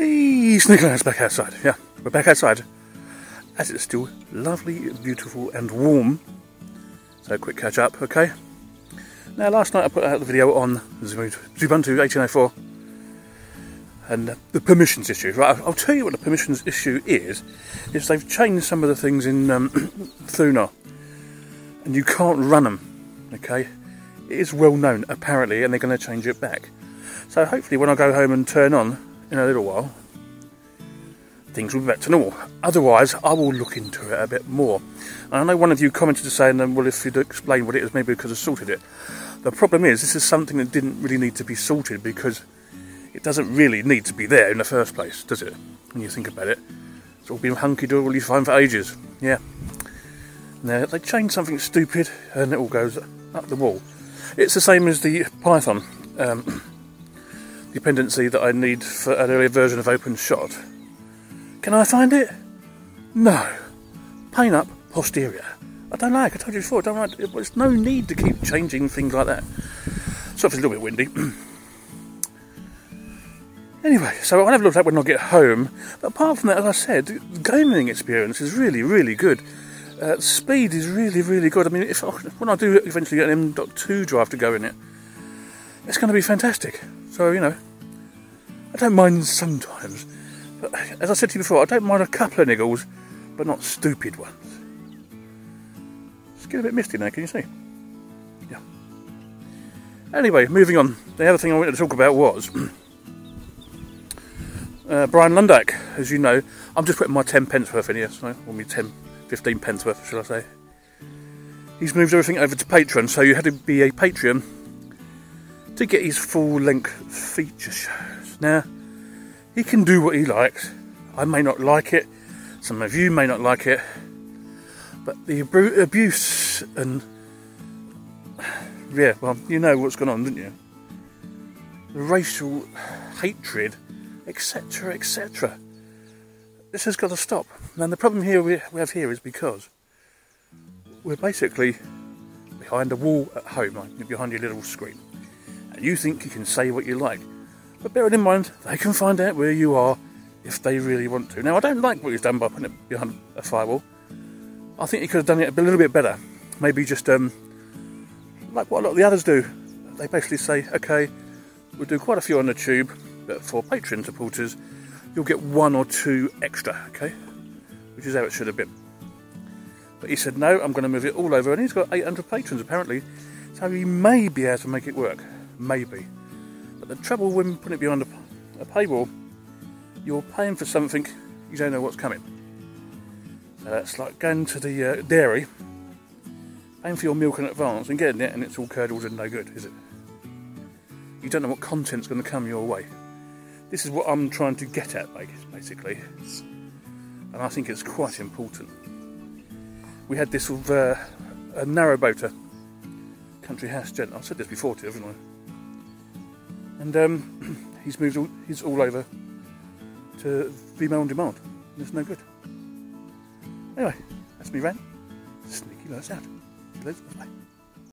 Hey, Sneekylinux back outside. Yeah, we're back outside. As it's still lovely, beautiful and warm. So quick catch up, okay? Now last night I put out the video on Ubuntu 18.04 and the permissions issue. Right, I'll tell you what the permissions issue is they've changed some of the things in Thuna and you can't run them, okay? It is well known apparently, and they're going to change it back. So hopefully when I go home and turn on in a little while, things will be back to normal. Otherwise, I will look into it a bit more. And I know one of you commented to say, well, if you'd explain what it is, maybe because I sorted it. The problem is, this is something that didn't really need to be sorted because it doesn't really need to be there in the first place, does it? When you think about it, it's all been hunky-dory fine for ages. Yeah. Now they change something stupid, and it all goes up the wall. It's the same as the Python dependency that I need for an earlier version of OpenShot. Can I find it? No. Paint up posterior. I don't like. I told you before. I don't like. There's no need to keep changing things like that. So it's a little bit windy. Anyway, so I'll have a look at that when I get home. But apart from that, as I said, the gaming experience is really, really good. Speed is really, really good. I mean, when I do eventually get an M.2 drive to go in it, it's going to be fantastic. So, you know, I don't mind sometimes. But as I said to you before, I don't mind a couple of niggles, but not stupid ones. It's getting a bit misty now, can you see? Yeah. Anyway, moving on. The other thing I wanted to talk about was Brian Lundak. As you know, I'm just putting my 10 pence worth in here, so or me 15 pence worth, shall I say. He's moved everything over to Patreon, so you had to be a Patreon to get his full-length feature shows. Now, he can do what he likes. I may not like it, some of you may not like it, but the abuse and, yeah, well, you know what's going on, don't you? The racial hatred, etc, etc. This has got to stop. And the problem here we have here is because we're basically behind a wall at home, like behind your little screen. And you think you can say what you like. But bear it in mind, they can find out where you are if they really want to. Now, I don't like what he's done by putting it behind a firewall. I think he could have done it a little bit better. Maybe just like what a lot of the others do. They basically say, okay, we'll do quite a few on the tube, but for Patreon supporters, you'll get 1 or 2 extra, okay? Which is how it should have been. But he said, no, I'm going to move it all over, and he's got 800 patrons apparently, so he may be able to make it work. Maybe. But the trouble when putting it behind a paywall, you're paying for something you don't know what's coming. So that's like going to the dairy, paying for your milk in advance and getting it, and it's all curdled and no good, is it? You don't know what content's going to come your way. This is what I'm trying to get at, basically. And I think it's quite important. We had this with a narrowboater, country house gent. I've said this before to you, haven't I? And he's moved all over to female on demand. And it's no good. Anyway, that's me rant. Sneekylinux out. Bye.